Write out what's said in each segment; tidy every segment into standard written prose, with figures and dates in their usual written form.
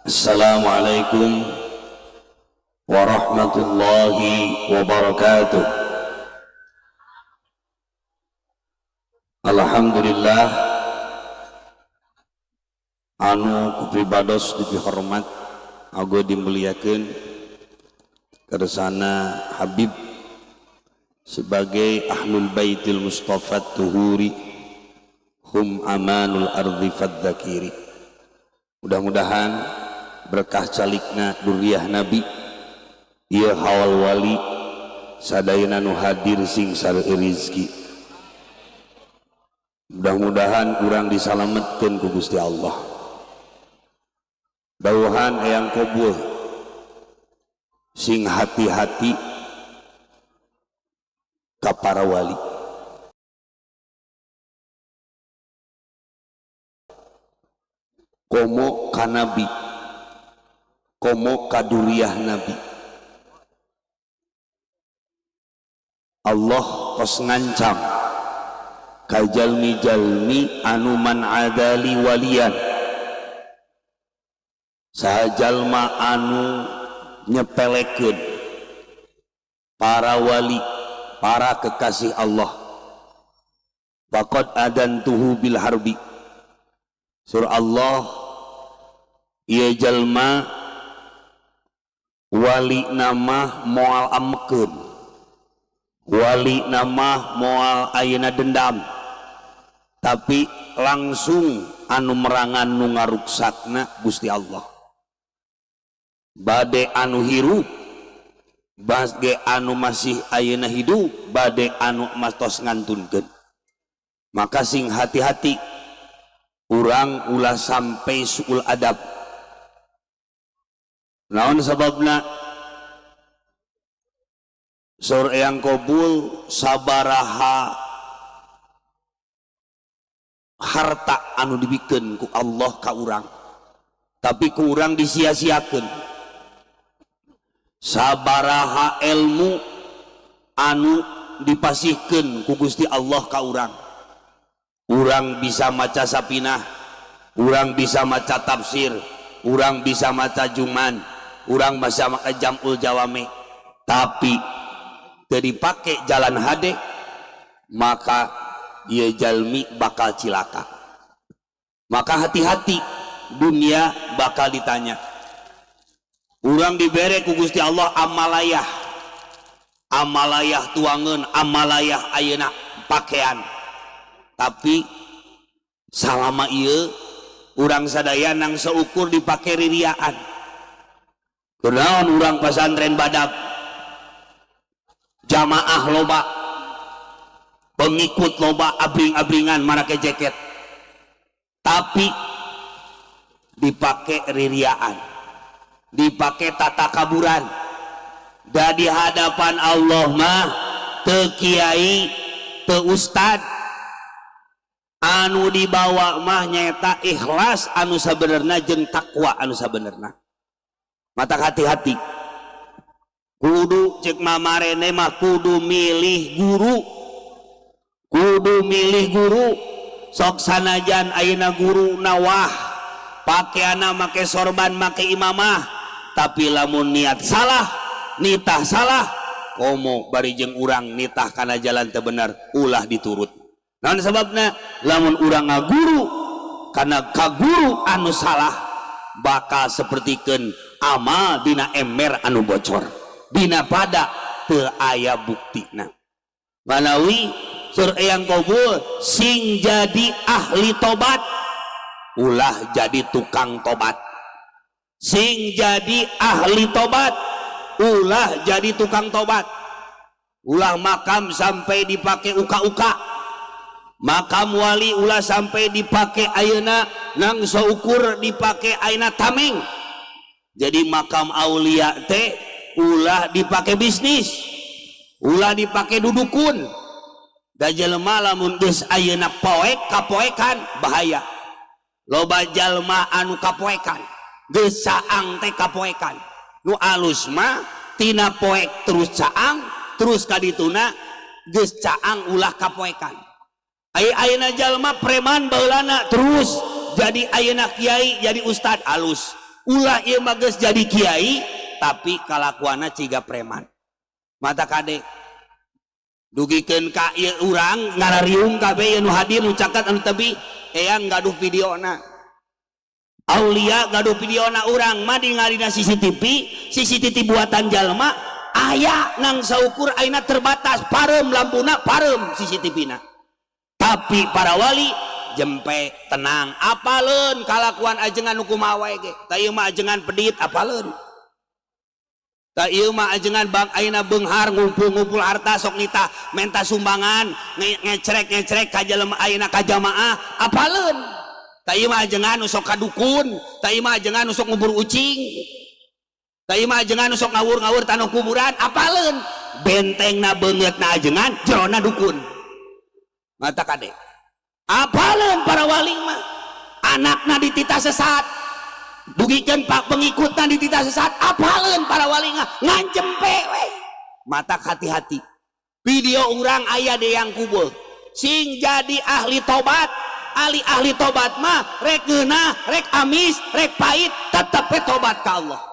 Assalamualaikum warahmatullahi wabarakatuh. Alhamdulillah anu kupribados dihormat aga dimuliakeun kersana Habib sebagai ahlul baitil mustafa tuhuri hum amanul ardi fadzakiri. Mudah-mudahan berkah calikna duriyah Nabi ieu hawal wali sadayana nu hadir sing sareu rizki. Mudah-mudahan urang disalametkeun ku Gusti Allah. Dawuhan hayang qabul sing hati-hati ka para wali. Komo ka Nabi, komo ka duriyah Nabi. Allah tos ngancam ka jalmi-jalmi anu man adali walian, saha jalma anu nyepelekeun para wali, para kekasih Allah. Faqad adantuhu bil harbi. Surah Allah, ieu jalma wali nama moal amkeun, wali nama moal ayeuna dendam, tapi langsung anu merangan nu ngaruksakna Gusti Allah. Bade anu hirup, bade anu masih ayeuna hidup, bade anu mastos ngantunkeun. Maka sing hati-hati urang ulah sampai suul adab. Naon sababna? Sur eyang qabul sabaraha harta anu dibikeun ku Allah ka urang, tapi ku urang disia-siakeun. Sabaraha ilmu anu dipasihkeun ku Gusti Allah ka urang. Urang bisa maca sapinah, urang bisa maca tafsir, urang bisa maca juman, urang bisa maca jamul jawame, tapi teu dipake jalan hade, maka ieu jalmi bakal cilaka. Maka hati-hati, dunia bakal ditanya. Urang dibere ku Gusti Allah amalayah, amalayah tuangeun, amalayah ayeuna pakaian. Tapi salama ieu urang sadaya nang seukur dipake ririaan. Kenaon urang pasantren badak jamaah loba, pengikut loba, abring-abringan marake jaket, tapi dipake ririaan, dipake tata kaburan. Da di hadapan Allah mah teu kiai, teu ustad, anu dibawa mah nyata ikhlas anu sabenerna jeung takwa anu sabenerna. Mata hati-hati, kudu cek mamarene mah kudu milih guru, kudu milih guru. Sok sanajan ayeuna guru nawah pakaiana make sorban make imamah, tapi lamun niat salah, nitah salah, komo bari jeung urang nitah kana jalan teu bener ulah diturut. Naon sababna? Lamun urang ngaguru karena kaguru anu salah, bakal sapertikeun amal dina ember anu bocor, dina pada teu aya buktina. Manawi sur eyang qabul sing jadi ahli tobat ulah jadi tukang tobat, sing jadi ahli tobat ulah jadi tukang tobat. Ulah makam sampai dipake uka-uka, makam wali ulah sampai dipake ayeuna nang seukur dipake ayeuna tameng. Jadi makam aulia teh ulah dipake bisnis, ulah dipake dudukun. Da jelema lamun geus ayeuna poek kapoekan bahaya. Loba jalma anu kapoekan geus caang teh kapoekan. Nu alus mah tina poek terus caang, terus kadituna geus caang ulah kapoekan. Ayeuna jalma preman baheulana terus jadi ayeuna kiai jadi ustad alus ulah ieu mah geus jadi kiai tapi kalakuanna ciga preman. Mata kade dugikeun ka ieu urang ngarariung kabeh anu hadir nu caket anu tebi eyang gaduh videona. Aulia gaduh videona urang mah dingarina CCTV buatan jalma aya nang saukur aina terbatas pareum lampuna pareum CCTV na. Tapi para wali jempe tenang apaleun kalakuan ajengan nu kumaha ge. Ta ieu mah ajengan pedit apaleun. Ta ieu mah ajengan bang ayeuna beunghar ngumpul-ngumpul harta sok nita menta sumbangan ngecrek ka jelema ayeuna ka jamaah apaleun. Ta ieu mah ajengan nu sok ka dukun, ta ieu mah ajengan nu sok ngubur ucing. Ta ieu mah ajengan nu sok ngawur-ngawur tanu kuburan apaleun. Bentengna beungeutna ajengan jerona dukun. Mata kade. Apaleun para wali mah anakna dititah sesat. Dugikeun pak pengikutna dititah sesat apaleun para wali ngancempe we. Mata hati-hati. Video urang aya de yang kubeuh. Sing jadi ahli tobat, ahli tobat mah rek geunah, rek amis, rek pahit tetep tobat ka Allah.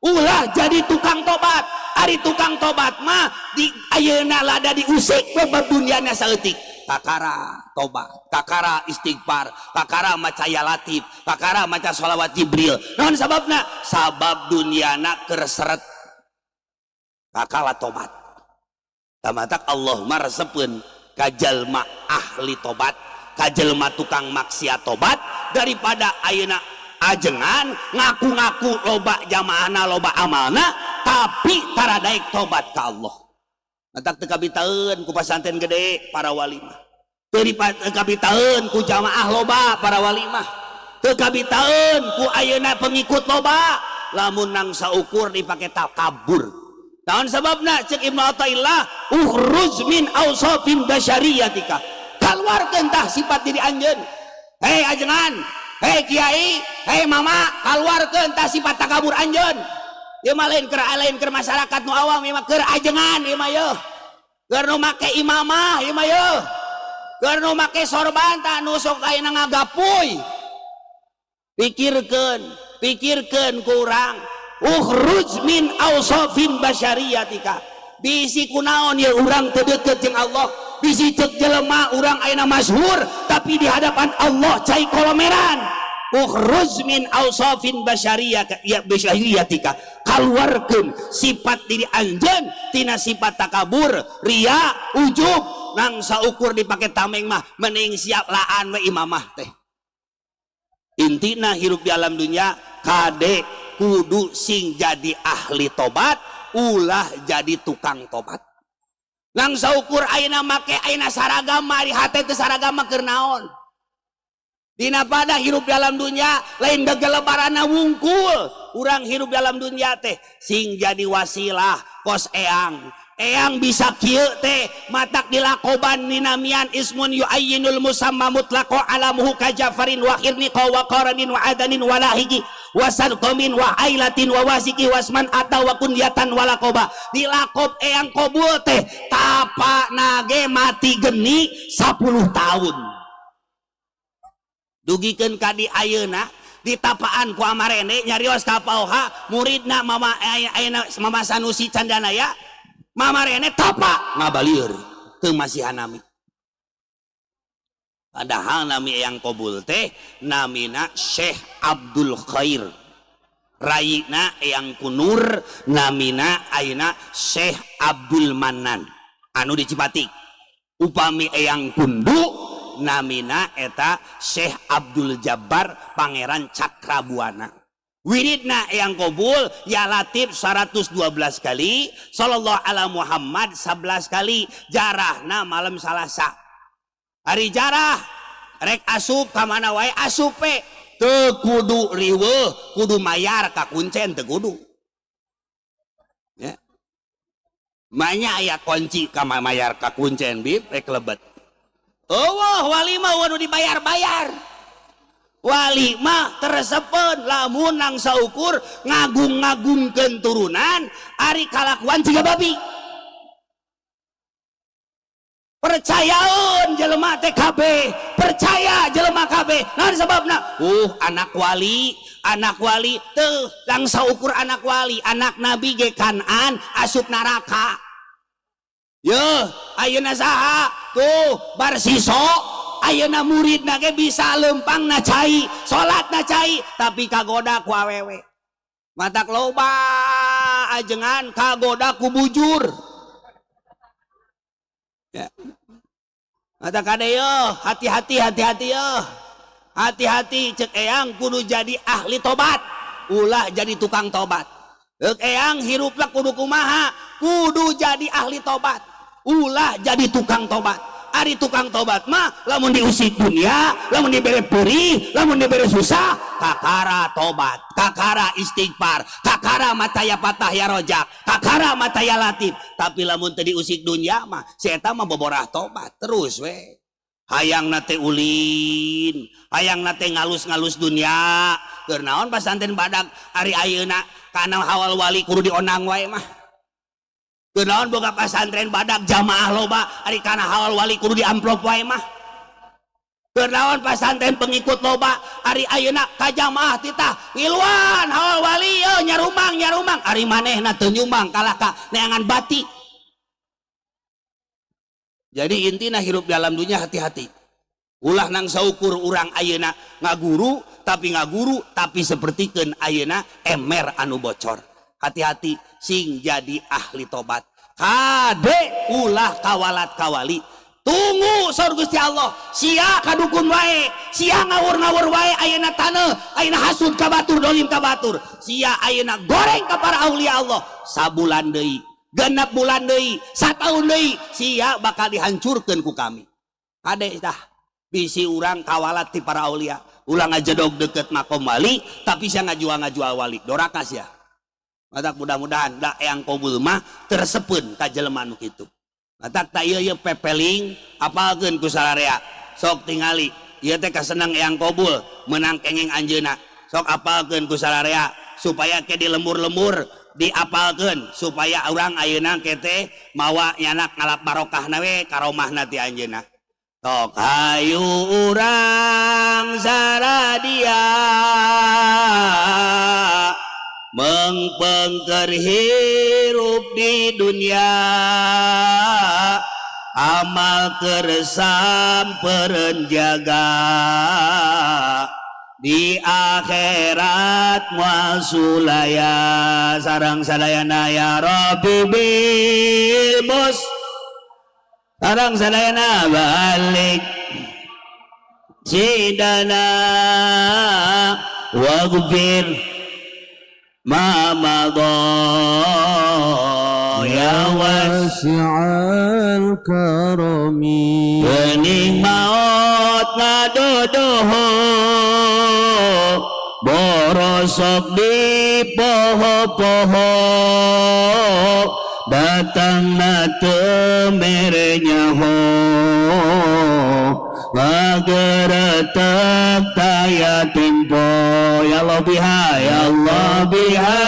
Ulah jadi tukang tobat. Ari tukang tobat mah di ayeuna lada diusik bab dunyana saeutik. Kakara tobat, kakara istighfar, kakara maca ya latif, kakara maca sholawat Jibril. Naon sababna? Sabab dunyana keur seret. Kakala tobat. Tamatak Allah maresepkeun ka jalma ahli tobat, ka jalma tukang maksiat tobat daripada ayeuna ajengan ngaku-ngaku loba jamaahna loba amalna tapi tara daek tobat ka Allah. Matak teu kabitaeun ku pasantren gede para wali mah. Teu kabitaeun ku jamaah loba para wali mah. Teu kabitaeun ku ayeuna pengikut loba. Lamun nang saukur dipake takabur. Naon sababna ceuk Ibnu Athaillah ukhruj min awsafin basyariyatika. Kaluarkeun tah sifat diri anjeun. Hei ajengan, hei kiai, hei mama, kaluarkeun tah sifat takabur anjeun. Ieu mah lain keur masyarakat nu awam, ieu mah keur ajengan ieu mah yeuh. Keur nu make imamah ieu mah yeuh. Keur nu make sorban tah nu sok ayeuna ngagapuy. Pikirkeun ku urang. Ukhruj min awsafin basyariyatika. Bisi kunaon ieu urang teu deukeut jeung Allah. Bisi ceuk jelema urang ayeuna masyhur tapi di hadapan Allah cai kolomeran. Ukhruj min awsafin basyariyatika. Kaluarkeun sifat diri anjeun tina sifat takabur, ria, ujub. Nang saukur dipake tameng mah mending siap laan we imamah teh. Intina hirup di alam dunya kade kudu sing jadi ahli tobat ulah jadi tukang tobat. Nang saukur ayeuna make ayeuna saragam mah di hate teh saragam keur naon? Dina pada hirup di alam dunya lain gegelebaranna wungkul. Urang hirup di alam dunya teh sing jadi wasilah kos eyang bisa kieu teh matak dilakoban ninamian ismun yu'ayyinul musamma mutlaqo alamuhu kajafarin wa khirni wa qaranin wa adanin wa lahigi wa sarqamin wa ailatin wa wasiki wasman atau wa kunyatan wa lakoba. Dilakob eyang kobul teh tapa nage mati geni 10 tahun. Dugikeun ka di ayeuna di tapaan ku amarene nyarios ka pauha muridna mama ayeuna mama Sanusi Candanaya mama rene tapa ngabalieur teu masihan nami. Padahal nami yang kobul teh namina Syekh Abdul Khair, rayina yang kunur namina ayeuna Syekh Abdul Manan anu di Cipatik. Upami eyang kundu namina eta Syekh Abdul Jabbar Pangeran Cakrabuana. Wiridna yang kobul ya latif 112 kali, sallallahu ala Muhammad 11 kali, jarahna malam Salasa. Hari jarah rek asup ka mana wae asupe teu kudu riweuh, kudu mayar ka kuncen teu kudu. Ya. Manya aya kunci ka mayar ka kuncen bib rek lebet. Oh, wali mah wanu dibayar-bayar. Wali mah teresepen lamun nang saukur ngagung-ngagungkeun turunan ari kalakuan ciga babi. Percayaun jelema teh kabeh, percaya jelema kabeh. Naon sababna? Anak wali anak wali tuh langsa ukur anak wali anak nabi ge Kanan asup neraka yo ayeuna saha tuh barsiso ayeuna murid nage bisa lempang na cai salat na cai tapi kagoda ku awewe matak loba ajengan kagoda ku bujur ya matak kade yo hati-hati yo hati-hati cek eyang kudu jadi ahli tobat ulah jadi tukang tobat cek eyang hirupna kudu kumaha kudu jadi ahli tobat ulah jadi tukang tobat ari tukang tobat mah lamun diusik dunia lamun dibere peuri lamun dibere susah kakara tobat kakara istighfar kakara mata ya patah ya rojak kakara mata ya latif tapi lamun teu diusik dunia mah si eta mah boborah tobat terus we hayang nate ulin hayang nate ngalus-ngalus dunia keur naon pasantren badak ari ayeuna kana hawal wali kudu dionang wae mah keur naon boga pasantren badak jamaah loba ari kana hawal wali kudu diamplop wae mah keur naon pasantren pengikut loba ari ayeuna ka jamaah titah ngiluan hawal wali yo nyarumang ari manehna teu nyumbang kalah ka neangan bati. Jadi intina hirup dalam dunia hati-hati ulah nang saukur urang ayeuna ngaguru tapi sepertikeun ayeuna emer anu bocor hati-hati sing jadi ahli tobat kade ulah kawalat kawali tunggu saur Gusti Allah sia kadukun wae sia ngawur-ngawur wae ayeuna taneuh ayeuna hasud ka batur dolim ka batur sia ayeuna goreng ka para aulia Allah sabulan deui genep bulan deui sataun deui sia bakal dihancurkeun ku kami kade tah bisi urang kawalat ti para aulia ulah ngajedog deket makom wali tapi sia ngajual wali doraka sia matak mudah-mudahan da eyang kobul mah tersepeun ka jelema nu kitu matak ta ieu pepeling apalkeun ku salarea sok tingali ieu teh kaseneng eyang kobul menang kenging anjeunna sok apalkeun ku salarea supaya ke di lembur-lembur diapalkeun supaya urang ayeuna kete mawa nyanak ngalap barokahna we karomahna ti anjeunna tok hayu urang saradia mengpengker hirup di dunia amal keresam perenjaga di akhirat muasulaya sarang sadayana ya Rabbi bil bos sarang sadayana balik sidana waghfir ma madha ya wasi'al karami bening maut ngadodoho borosok di poho-poho datang na temerenya ho ngageretek taya tempo ya Allah biha ya Allah biha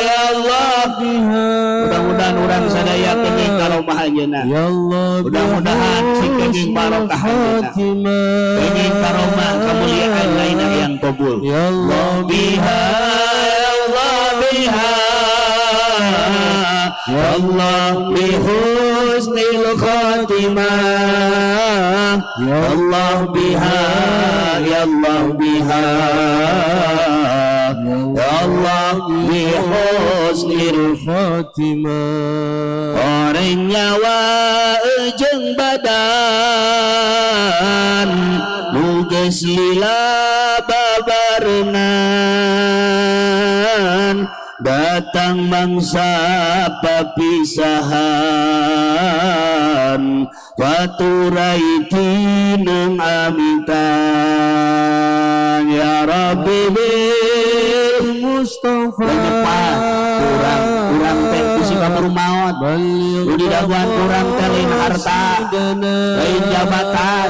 ya Allah biha mudah-mudahan urang sadaya kenging karomah ayeuna ya Allah mudah-mudahan si kenging barokah ayeuna kenging karomah kemuliaan lainna yang qabul ya Allah biha ya Allah biha ya Allah bi husnil khatimah ya Allah biha ya Allah biha ya Allah bi husnil khatimah orang nyawa jeung badan nu geus lila babarengan datang mangsa papisahan faturaiti nang amintan ya Rabbi bil Mustafa kurang teh kusi kabur maut di daguan kurang teh lain harta lain jabatan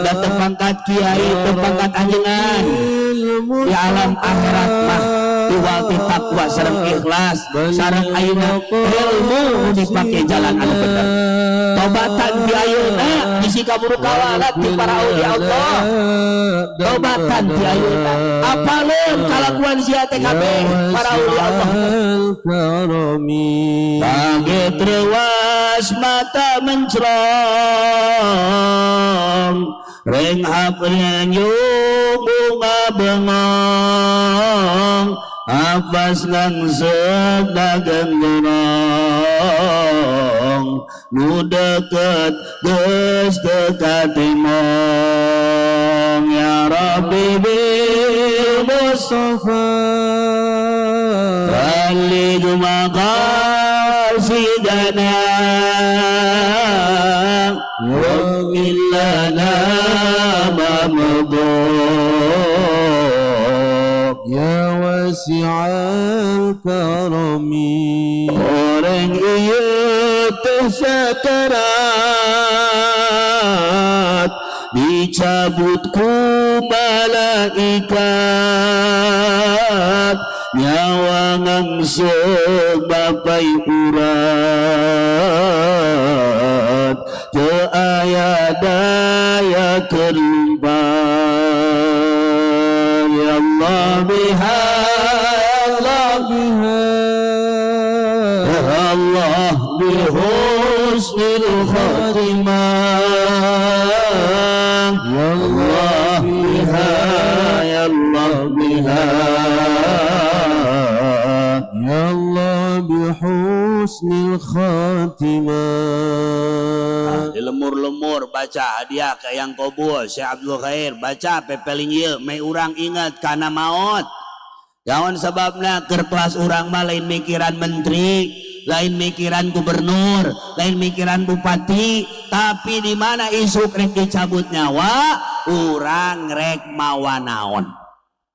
dan tepangkat kiai tepangkat anjengan di alam akhirat mah diwati takwa sareng ikhlas sareng ayeuna ilmu dipake jalan anu bener tobatan di ayeuna bisi kaburu kawalat di para aulia Allah tobatan di ayeuna apaleun kalakuan sia TKB para aulia Allah kaget rewas mata menclong renghap nyanyung bunga bengong apas ngangsep dagang gunung nu deket geus dekat timong ya Rabbi bil Mustafa balik maqasidana waghfir lana ma ya wasi'al karami orang iya teh sakarat dicabut ku malaikat nyawa ngangsep bapai urat teu aya daya kelimpan ya Allah biha ya Allah bihusnil khatimah ya Allah biha ya Allah biha ya Allah bihusnil khatimah lemur-lemur baca hadiah ke yang kobul Syekh Abdul Khair baca pepeling ieu me urang ingat kana maut jangan sebabna keur kelas urang mah lain mikiran menteri lain mikiran gubernur lain mikiran bupati tapi di mana isuk rek dicabut nyawa urang rek mawa naon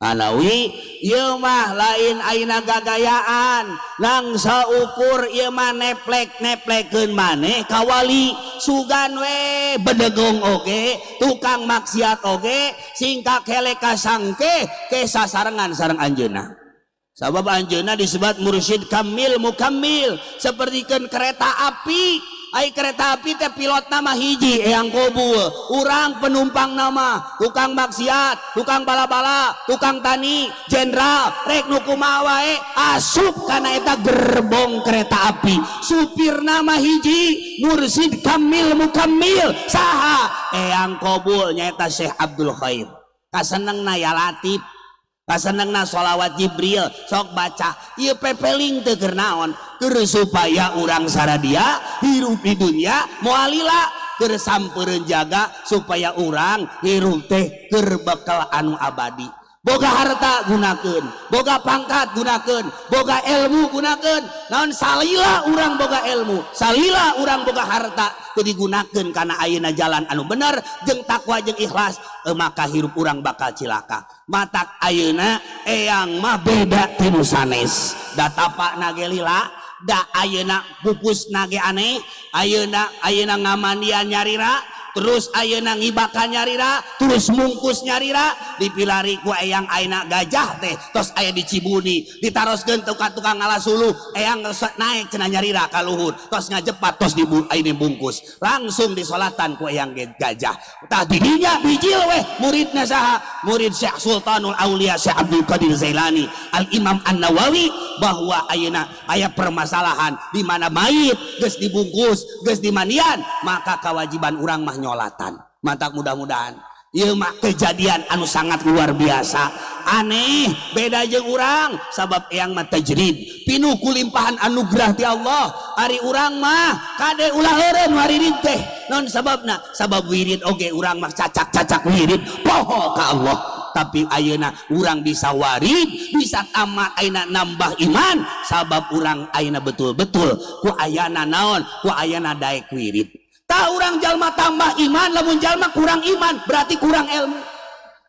anawi ieu mah lain ayeuna gagayaan langsa ukur ieu mah neplek-neplekeun maneh ka wali sugan we bedegong oge tukang maksiat oge singka kele kasangke ke sasarengan sareng anjeunna sabab anjeunna disebut mursyid kamil mukammil sapertikeun kereta api ai kereta api teh pilot nama hiji eyang kobul urang penumpang nama tukang maksiat tukang bala-bala tukang tani jenderal rek nu kumaha wae asup kana eta gerbong kereta api supir nama hiji mursyid kamil mukammil saha eyang kobul nyaeta Syekh Abdul Khair kasenengna ya Latif kasenengna sholawat Jibril sok baca ieu pepeling teu keur naon keur supaya urang saradia hirup di dunia moalila keur sampeureun jaga supaya urang hirup teh keur bekal anu abadi boga harta gunakeun boga pangkat gunakeun boga ilmu gunakeun naon salila urang boga ilmu salila urang boga harta teu digunakeun kana ayeuna jalan anu bener jeung takwa jeung ikhlas maka hirup urang bakal cilaka matak ayeuna eyang mah beda tinu sanes da tapakna ge lila da ayeuna pupus nage aneh ayeuna ngamandian nyarira terus ayeuna ngibaka nyarira terus mungkus nyarira dipilari ku eyang ayeuna gajah teh tos aya di Cibuni ditaroskeun tukang ngalasuluh eyang naik cenah nyarira ka luhur tos ngajepat tos ayeuna bungkus langsung disolatan ku eyang gajah tah didinya bijil weh muridna saha murid Syekh Sultanul Aulia Syekh Abdul Qadir Zailani Al Imam An-Nawawi bahwa ayeuna aya permasalahan di mana mayit geus dibungkus geus dimandian maka kewajiban urang mah nyolatan matak mudah-mudahan ieu mah kejadian anu sangat luar biasa aneh beda jeung urang sabab eyang mah tajrid pinuh kulimpahan anugerah ti Allah ari urang mah kade ulah eureun wirid teh naon sababna sabab wirid oge urang mah cacak-cacak wirid poho ka Allah tapi ayeuna urang bisa warid bisa tamat ayeuna nambah iman sabab urang ayeuna betul-betul ku ayana naon ku ayana daek wirid tah urang jalma tambah iman lamun jalma kurang iman berarti kurang ilmu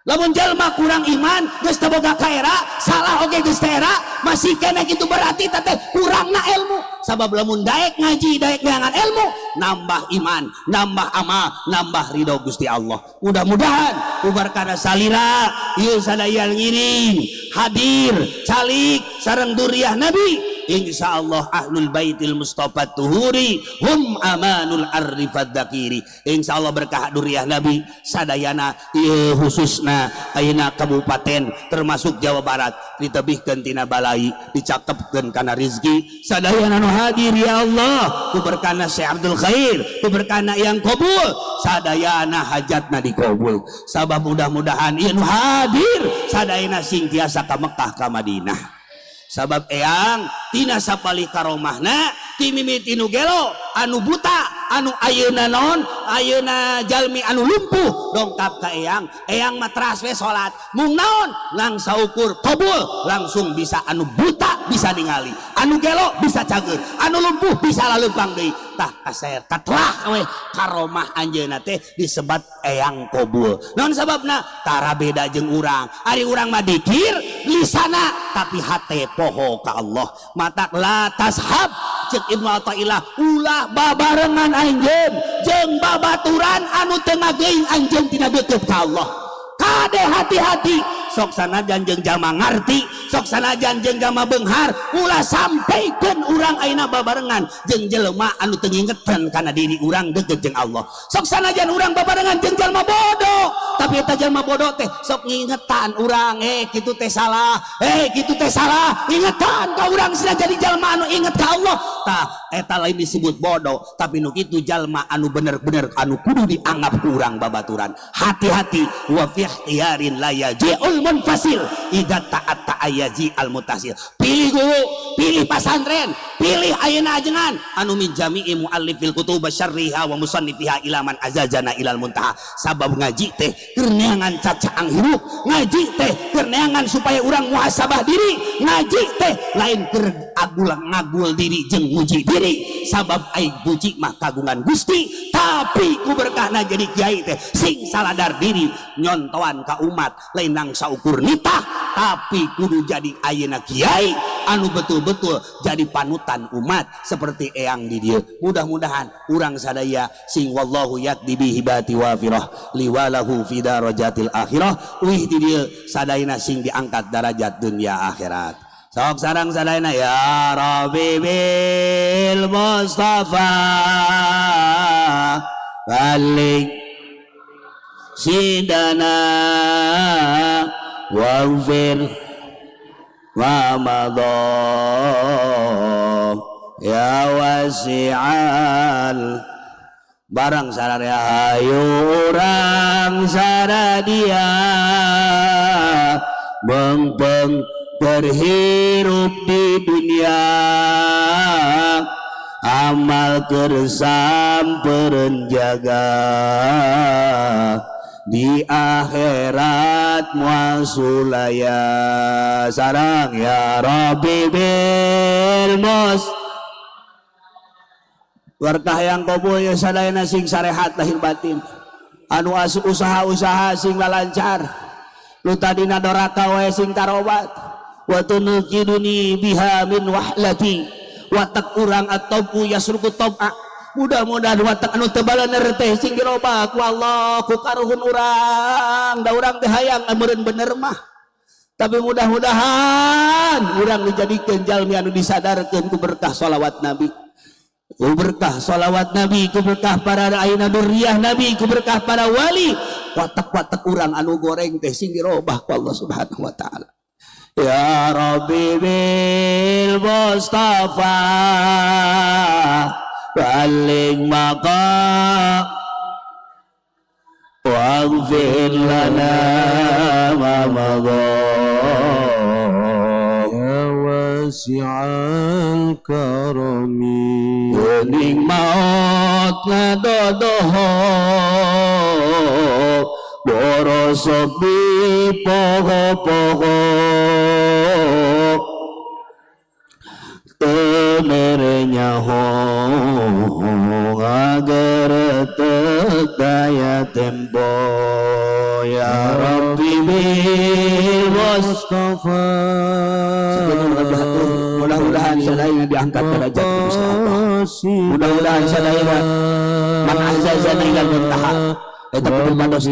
lamun jalma kurang iman geus teu boga kaera salah oge geus teu era masih kena kitu berarti teh kurangna ilmu sabab lamun daek ngaji daek neangan ilmu nambah iman nambah amal nambah ridho Gusti Allah mudah-mudahan ubarkana salira ieu sadaya ngiring hadir calik sareng duriah Nabi insyaallah ahlul baitil mustafa tuhuri hum amanul arifad dzakiri. Insyaallah berkah duriah nabi sadayana ieu khususna ayeuna kabupaten termasuk Jawa Barat ditebihkeun tina balai dicakepkeun kana rezeki sadayana nu hadir ya Allah ku berkana Syekh Abdul Khair ku berkana yang kabul sadayana hajatna dikabul sabab mudah-mudahan ieu nu hadir sadayana sing tiasa ka Mekah ka Madinah sabab eyang tina sapali karomahna ti mimiti nu gelo anu buta anu ayeuna naon ayeuna jalmi anu lumpuh dongkap ka eyang matras we salat mung naon lang saukur kabul langsung bisa anu buta bisa ningali anu gelo bisa cager anu lumpuh bisa laleumpang deui tah kasaer katlah we karomah anjeunna teh disebat eyang kabul naon sababna tara beda jeung urang ari urang mah dikir lisana tapi hate poho ka Allah matak la tashab cek Ibnu Athaillah ulah babarengan anjeun jeung babaturan anu teu ngageuing anjeun tina deukeut ka Allah kade hati-hati sok sanajan jeung jalma ngarti sok sanajan jeung jalma beunghar ulah sampeikeun urang ayeuna babarengan jeung jelema anu teu ngingetan kana diri urang deukeut jeung Allah sok sanajan urang babarengan jeung jalma bodoh tapi eta jalma bodoh teh sok ngingetan urang kitu teh salah kitu teh salah ingetan ka urang sina jadi jalma anu inget ka Allah tah eta lain disebut bodoh tapi nu kitu jalma anu bener-bener anu kudu dianggap ku urang babaturan hati-hati wa fi ikhtiyarin la yaji'ul munfasil idza ta'atta ayaji al mutasil pilih guru pilih pasantren pilih ayeuna ajengan anu min jami'i muallifil kutub syarriha wa musannifiha ila man azazana ilal muntaha sabab ngaji teh keur neangan cacaang hirup ngaji teh keur neangan supaya urang muhasabah diri ngaji teh lain keur ngagul diri jeung muji diri sabab aing puji mah kagungan Gusti tapi ku berkahna jadi kiai teh sing saladar diri nyontoan ka umat lain nang saukur nitah tapi kudu jadi ayeuna kiai anu betul-betul jadi panutan umat seperti eyang di dieu mudah-mudahan urang sadaya sing wallahu yakdi bi hibati wafirah liwalahu fi darajatil akhirah wih di dieu sadayana sing diangkat derajat dunia akhirat sok sareng sadayana ya rabbi bil mustafa balik sidana waghfir wa madha ya wasi'al barang sararea hayu urang saradia bengpeng berhirup di dunia amal kersampereun jaga di akhirat muasulaya sarang ya Rabbi bil mus berkah yang kabul ya sadayana sing sarehat lahir batin anu usaha-usaha sing lalancar lu tadina doraka wae sing tarobat wa tunqiduni biha min wahlati wa takurang at-tabu yasruku tab'a mudah-mudahan watak anu teu baleuneur teh sing dirobah ku Allah ku karuhun urang da urang teh hayang ameureun bener mah tapi mudah-mudahan urang dijadikeun jalmi anu disadarkeun ku berkah shalawat nabi ku berkah shalawat nabi ku berkah para ayeuna durriyah nabi ku berkah para wali watak-watak urang anu goreng teh sing dirobah ku Allah subhanahu wa ta'ala ya Rabbi bil mustafa balik maka waghfir lana ma madha ya wasi'al karami gening maut ngadodoho borosok di poho-poho temerenya agar daya tempo ya Rabbi bil Mustafa mudah-mudahan sadayana diangkat derajat Gusti Allah mudah-mudahan sadayana man azazana ilal muntaha eta pados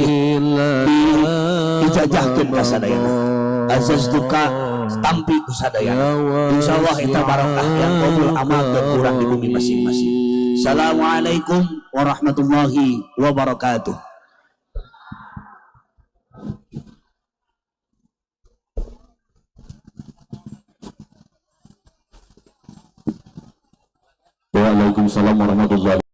dijajahkeun ka sadayana azaztuka tampi ku sadayana. Insyaallah eta barokah yang qabul amal dan kurang di bumi masing-masing. Assalamualaikum warahmatullahi wabarakatuh. Waalaikumsalam warahmatullahi